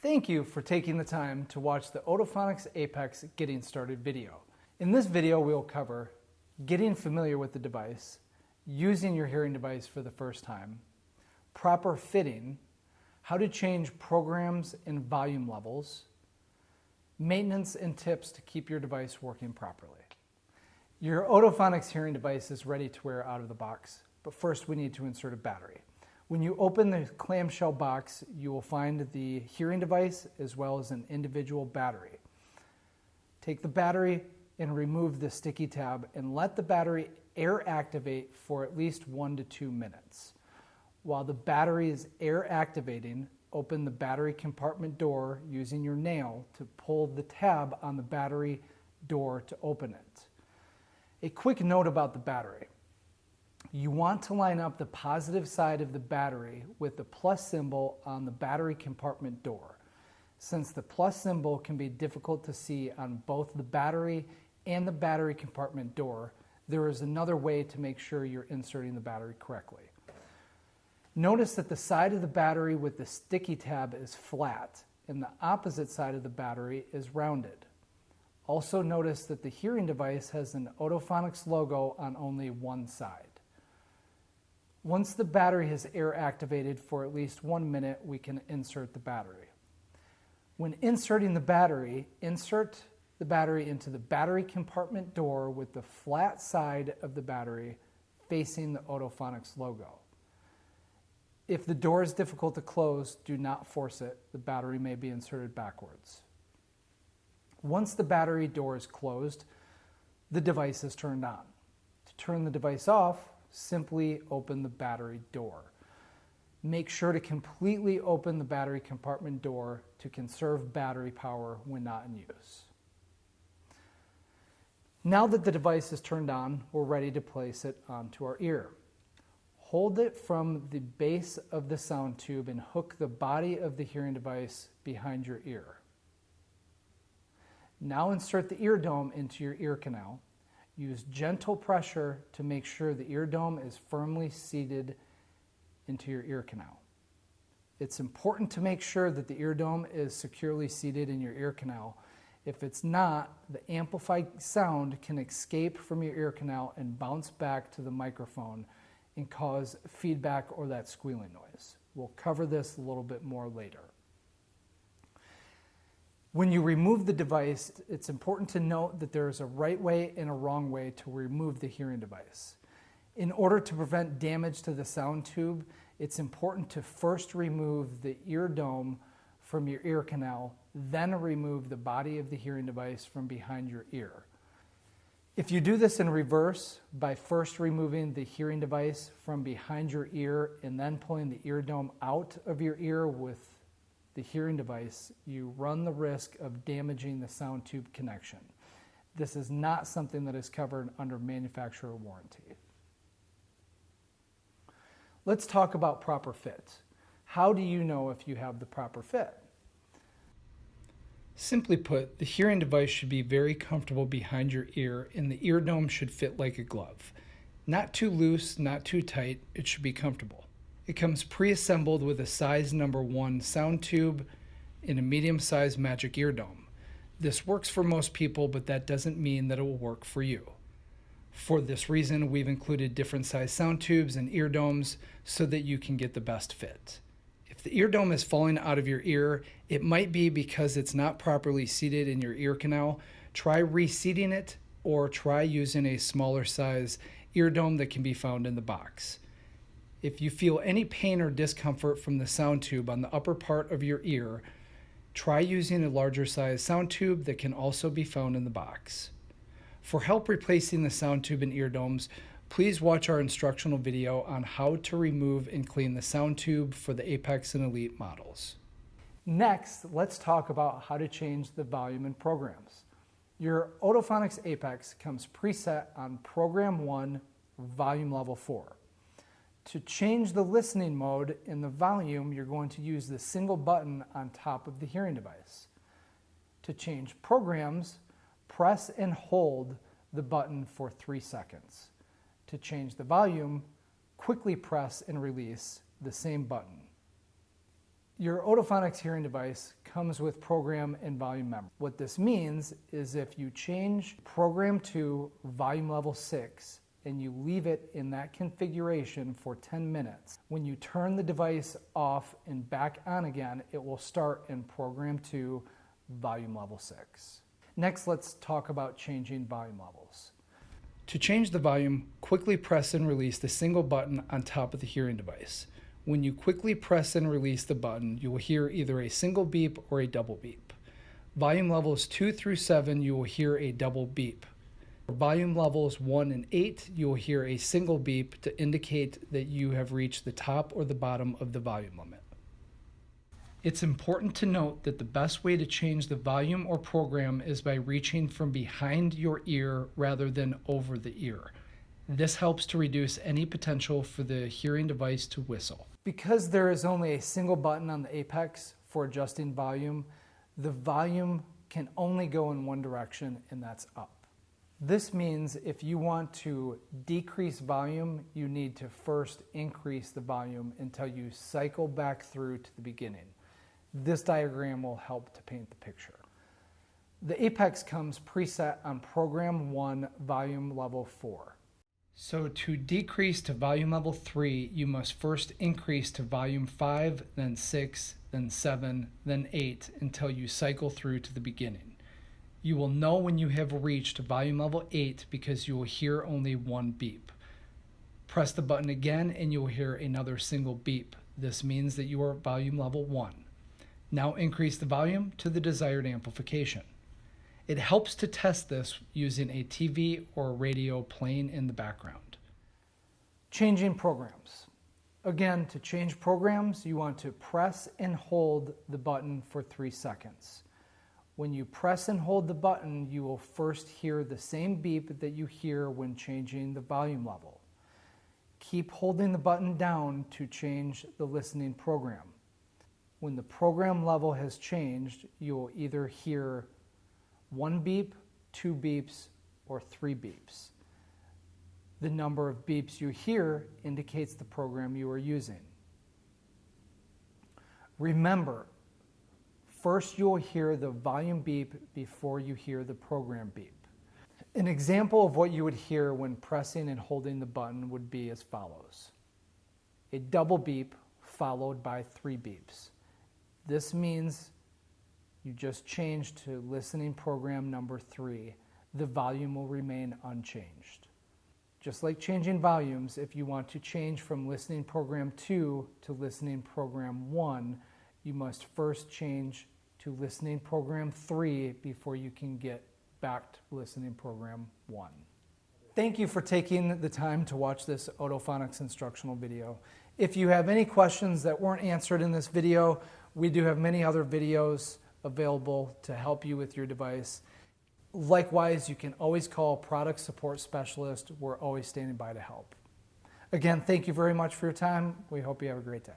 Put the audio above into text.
Thank you for taking the time to watch the Otofonix Apex Getting Started video. In this video, we'll cover getting familiar with the device, using your hearing device for the first time, proper fitting, how to change programs and volume levels, maintenance and tips to keep your device working properly. Your Otofonix hearing device is ready to wear out of the box, but first we need to insert a battery. When you open the clamshell box, you will find the hearing device as well as an individual battery. Take the battery and remove the sticky tab and let the battery air activate for at least 1 to 2 minutes. While the battery is air activating, open the battery compartment door using your nail to pull the tab on the battery door to open it. A quick note about the battery. You want to line up the positive side of the battery with the plus symbol on the battery compartment door. Since the plus symbol can be difficult to see on both the battery and the battery compartment door, there is another way to make sure you're inserting the battery correctly. Notice that the side of the battery with the sticky tab is flat and the opposite side of the battery is rounded. Also notice that the hearing device has an Otofonix logo on only one side. Once the battery has air activated for at least 1 minute, we can insert the battery. When inserting the battery, insert the battery into the battery compartment door with the flat side of the battery facing the Otofonix logo. If the door is difficult to close, do not force it. The battery may be inserted backwards. Once the battery door is closed, the device is turned on. To turn the device off, simply open the battery door. Make sure to completely open the battery compartment door to conserve battery power when not in use. Now that the device is turned on, we're ready to place it onto our ear. Hold it from the base of the sound tube and hook the body of the hearing device behind your ear. Now insert the ear dome into your ear canal. Use gentle pressure to make sure the ear dome is firmly seated into your ear canal. It's important to make sure that the ear dome is securely seated in your ear canal. If it's not, the amplified sound can escape from your ear canal and bounce back to the microphone and cause feedback or that squealing noise. We'll cover this a little bit more later. When you remove the device, it's important to note that there is a right way and a wrong way to remove the hearing device. In order to prevent damage to the sound tube, it's important to first remove the ear dome from your ear canal, then remove the body of the hearing device from behind your ear. If you do this in reverse, by first removing the hearing device from behind your ear and then pulling the ear dome out of your ear with the hearing device, you run the risk of damaging the sound tube connection. This is not something that is covered under manufacturer warranty. Let's talk about proper fit. How do you know if you have the proper fit? Simply put, the hearing device should be very comfortable behind your ear and the ear dome should fit like a glove. Not too loose, not too tight, it should be comfortable. It comes pre-assembled with a size number 1 sound tube and a medium-sized magic ear dome. This works for most people, but that doesn't mean that it will work for you. For this reason, we've included different size sound tubes and ear domes so that you can get the best fit. If the ear dome is falling out of your ear, it might be because it's not properly seated in your ear canal. Try reseating it or try using a smaller size ear dome that can be found in the box. If you feel any pain or discomfort from the sound tube on the upper part of your ear, try using a larger size sound tube that can also be found in the box. For help replacing the sound tube and ear domes, please watch our instructional video on how to remove and clean the sound tube for the Apex and Elite models. Next, let's talk about how to change the volume and programs. Your Otofonix Apex comes preset on Program 1, Volume Level 4. To change the listening mode in the volume, you're going to use the single button on top of the hearing device. To change programs, press and hold the button for 3 seconds. To change the volume, quickly press and release the same button. Your Otofonix hearing device comes with program and volume memory. What this means is if you change program to volume level 6 and you leave it in that configuration for 10 minutes, when you turn the device off and back on again, it will start in program 2 volume level 6. Next, let's talk about changing volume levels. To change the volume, quickly press and release the single button on top of the hearing device. When you quickly press and release the button, you will hear either a single beep or a double beep. Volume levels 2 through 7, you will hear a double beep. For volume levels 1 and 8, you will hear a single beep to indicate that you have reached the top or the bottom of the volume limit. It's important to note that the best way to change the volume or program is by reaching from behind your ear rather than over the ear. This helps to reduce any potential for the hearing device to whistle. Because there is only a single button on the Apex for adjusting volume, the volume can only go in one direction, and that's up. This means if you want to decrease volume, you need to first increase the volume until you cycle back through to the beginning. This diagram will help to paint the picture. The Apex comes preset on program 1, volume level 4. So to decrease to volume level 3, you must first increase to volume 5, then 6, then 7, then 8 until you cycle through to the beginning. You will know when you have reached volume level 8 because you will hear only one beep. Press the button again and you will hear another single beep. This means that you are at volume level 1. Now increase the volume to the desired amplification. It helps to test this using a TV or radio playing in the background. Changing programs. Again, to change programs, you want to press and hold the button for 3 seconds. When you press and hold the button, you will first hear the same beep that you hear when changing the volume level. Keep holding the button down to change the listening program. When the program level has changed, you will either hear 1 beep, 2 beeps, or 3 beeps. The number of beeps you hear indicates the program you are using. Remember, first you will hear the volume beep before you hear the program beep. An example of what you would hear when pressing and holding the button would be as follows. A double beep followed by 3 beeps. This means you just changed to listening program number 3. The volume will remain unchanged. Just like changing volumes, if you want to change from listening program 2 to listening program 1, you must first change to listening program 3 before you can get back to listening program 1. Thank you for taking the time to watch this Otofonix instructional video. If you have any questions that weren't answered in this video, we do have many other videos available to help you with your device. Likewise, you can always call product support specialist. We're always standing by to help. Again, thank you very much for your time. We hope you have a great day.